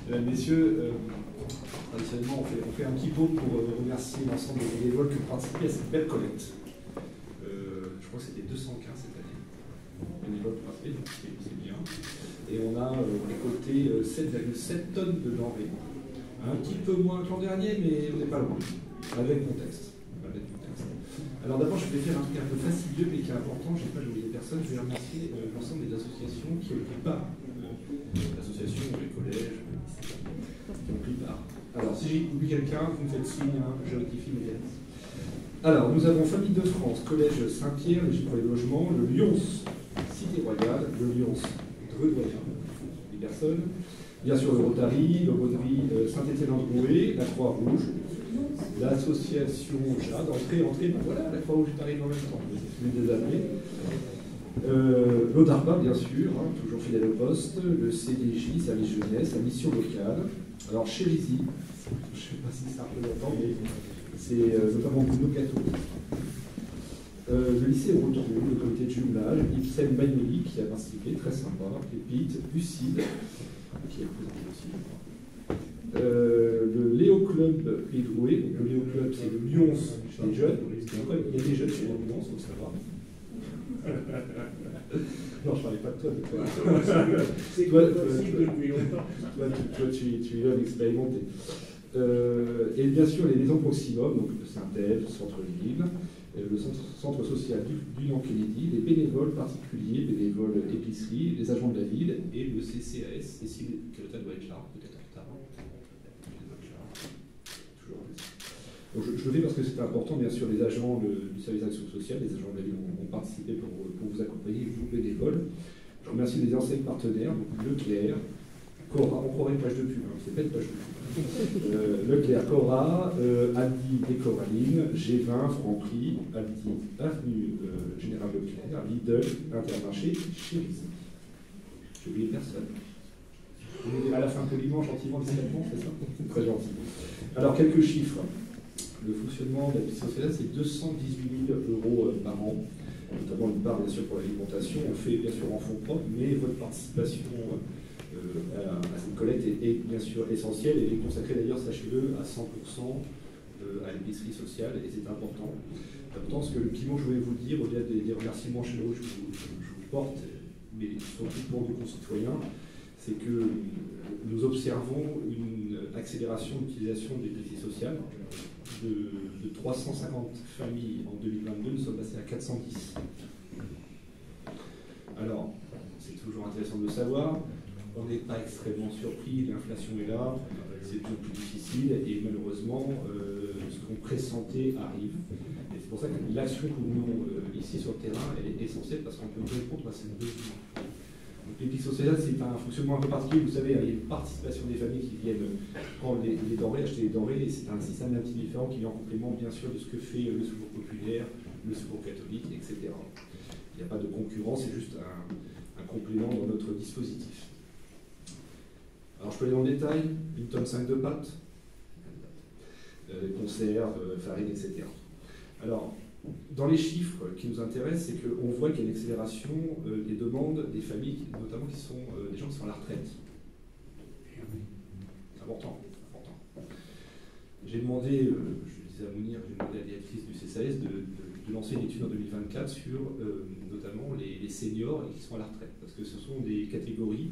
Mesdames, Messieurs, traditionnellement, on fait un petit pot pour remercier l'ensemble des bénévoles qui ont participé à cette belle collecte. Je crois que c'était 215 cette année. Bénévoles qui ont participé, donc c'est bien. Et on a récolté 7,7 tonnes de denrées. Un petit peu moins que l'an dernier, mais on n'est pas loin. Avec contexte. Alors d'abord, je vais faire un truc un peu fastidieux, mais qui est important. Je n'ai pas oublié personne. Je vais remercier l'ensemble des associations qui ont pris part. L'association, les collèges, qui ont pris part. Alors, si j'ai oublié quelqu'un, vous me faites signe, hein, je rectifie immédiatement. Alors, nous avons Famille de France, Collège Saint-Pierre, les pour les logements, le Lyons, Cité Royale, le Lyons, Dreux-Doyen, les personnes. Bien sûr, le Rotary, l'aumônerie Saint-Étienne-en-Drouet, la Croix-Rouge, l'association Jade, entrée, ben voilà, la Croix-Rouge est arrivée en même temps, c'est celui des années. L'Odarpa, bien sûr, hein, toujours fidèle au poste, le CDJ, Service Jeunesse, la mission locale. Alors, Chérizy, je ne sais pas si ça représente longtemps, mais c'est notamment Bruno Cato. Le lycée Rotrou, le comité de jumelage, Ipsen Bagnoli qui a participé, très sympa, Pépite, Lucide, qui est représenté aussi, je crois. Le Léo Club Edroué, donc le Léo Club c'est le Lyons des jeunes, il y a des jeunes sur le Lyons, il faut savoir. Non, je ne parlais pas de toi. C'est possible depuis longtemps. Toi, tu es l'homme expérimenté. Et bien sûr, les maisons proximum, donc le Synthèse, Centre-Ville, le centre social du Kennedy, les bénévoles particuliers, bénévoles épicerie, les agents de la ville et le CCAS, Cécile Carota doit être là, peut-être en retard. Toujours en place. Donc je le fais parce que c'est important, bien sûr, les agents du service d'action sociale, les agents de la ville ont participé pour vous accompagner, vous bénévoles. Je remercie les enseignes partenaires, donc Leclerc, Cora, on croirait une page de pub, hein, c'est pas une page de pub. Leclerc, Cora, Aldi et Coraline, G20, Franprix, Aldi, Avenue Général Leclerc, Lidl, Intermarché, Chérizy. J'ai oublié personne. À la fin, poliment, gentiment, discrètement, c'est ça? C'est très gentil. Alors, quelques chiffres. Le fonctionnement de la vie sociale, c'est 218 000 € par an, notamment une part, bien sûr, pour l'alimentation. On le fait, bien sûr, en fonds propres, mais votre participation à cette collecte est bien sûr essentielle et est consacrée, d'ailleurs, sachez-le, à 100% à l'épicerie sociale, et c'est important. C'est important parce que le petit mot que je voulais vous dire, au-delà des remerciements chaleureux que je vous porte, mais surtout pour nos concitoyens, c'est que nous observons une accélération d'utilisation de l'épicerie sociale. De 350 familles en 2022, nous sommes passés à 410. Alors, c'est toujours intéressant de le savoir, on n'est pas extrêmement surpris, l'inflation est là, c'est toujours plus difficile, et malheureusement, ce qu'on pressentait arrive. Et c'est pour ça que l'action que nous menons ici sur le terrain, elle est essentielle, parce qu'on peut répondre à ces besoins. L'épicerie sociale, c'est un fonctionnement un peu particulier. Vous savez, il y a une participation des familles qui viennent prendre les denrées, acheter les denrées, et c'est un système un petit différent qui vient en complément, bien sûr, de ce que fait le secours populaire, le secours catholique, etc. Il n'y a pas de concurrence, c'est juste un complément dans notre dispositif. Alors, je peux aller dans le détail. 1,5 tonne de pâtes, conserves, farine, etc. Alors, dans les chiffres qui nous intéressent, c'est qu'on voit qu'il y a une accélération des demandes des familles, notamment qui sont des gens qui sont à la retraite. C'est important. J'ai demandé, je disais à Mounir, j'ai demandé à la directrice du CCAS de lancer une étude en 2024 sur notamment les seniors qui sont à la retraite, parce que ce sont des catégories,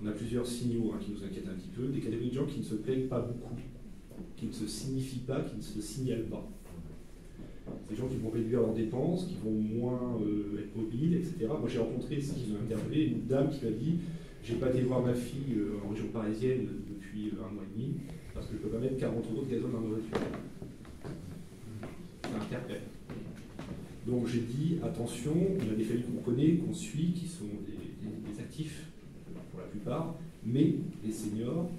on a plusieurs signaux qui nous inquiètent un petit peu, des catégories de gens qui ne se plaignent pas beaucoup, qui ne se signifient pas, qui ne se signalent pas. Des gens qui vont réduire leurs dépenses, qui vont moins être mobiles, etc. Moi, j'ai rencontré, ce qui m'a interpellé, une dame qui m'a dit « J'ai pas été voir ma fille en région parisienne depuis 1 mois et demi, parce que je peux pas mettre 40 € de gazole dans ma voiture. » Ça m'interpelle. Donc, j'ai dit « Attention, on a des familles qu'on connaît, qu'on suit, qui sont des actifs, pour la plupart, mais les seniors,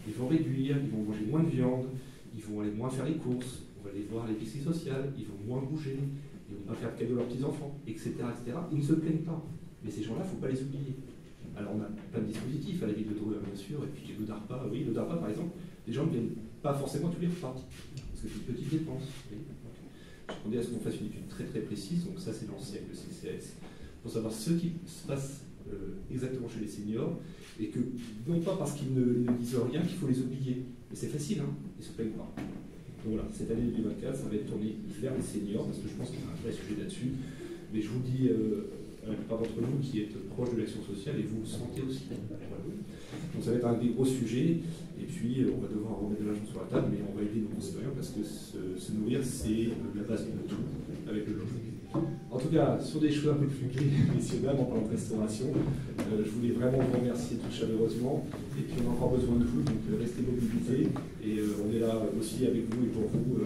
ils vont réduire, ils vont manger moins de viande, ils vont aller moins faire les courses, on va aller voir l'épicerie sociale, ils vont moins bouger, ils ne vont pas faire de cadeaux à leurs petits-enfants, etc., etc. Ils ne se plaignent pas. Mais ces gens-là, il ne faut pas les oublier. Alors on a plein de dispositifs à la ville de Dreux, bien sûr, et puis le DARPA, oui, le DARPA par exemple, les gens ne viennent pas forcément tous les repas, parce que c'est une petite dépense. Oui. Je demandais à ce qu'on fasse une étude très très précise, donc ça c'est lancé avec le CCAS, pour savoir ce qui se passe exactement chez les seniors, et que non pas parce qu'ils ne disent rien qu'il faut les oublier. Mais c'est facile, hein, ils ne se plaignent pas. Donc voilà, cette année 2024, ça va être tourné vers les seniors, parce que je pense qu'il y a un vrai sujet là-dessus. Mais je vous dis, à la plupart d'entre vous qui êtes proches de l'action sociale, et vous le sentez aussi. Voilà. Donc ça va être un des gros sujets, et puis on va devoir remettre de l'argent sur la table, mais on va aider nos concitoyens, parce que se nourrir, c'est la base de tout, avec le logement. En tout cas, sur des choses un peu plus clés, messieurs, dames, en parlant de restauration, je voulais vraiment vous remercier tout chaleureusement. Et puis on a encore besoin de vous, donc restez mobilisés. Et on est là aussi avec vous et pour vous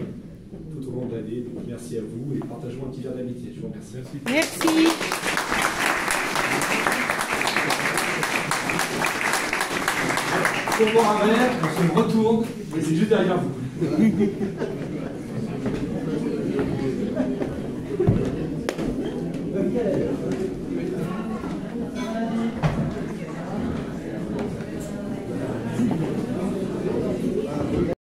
tout au long de l'année. Donc merci à vous et partageons un petit verre d'amitié. Je vous remercie. Merci. Pour boire un verre, on se retourne, mais c'est juste derrière vous.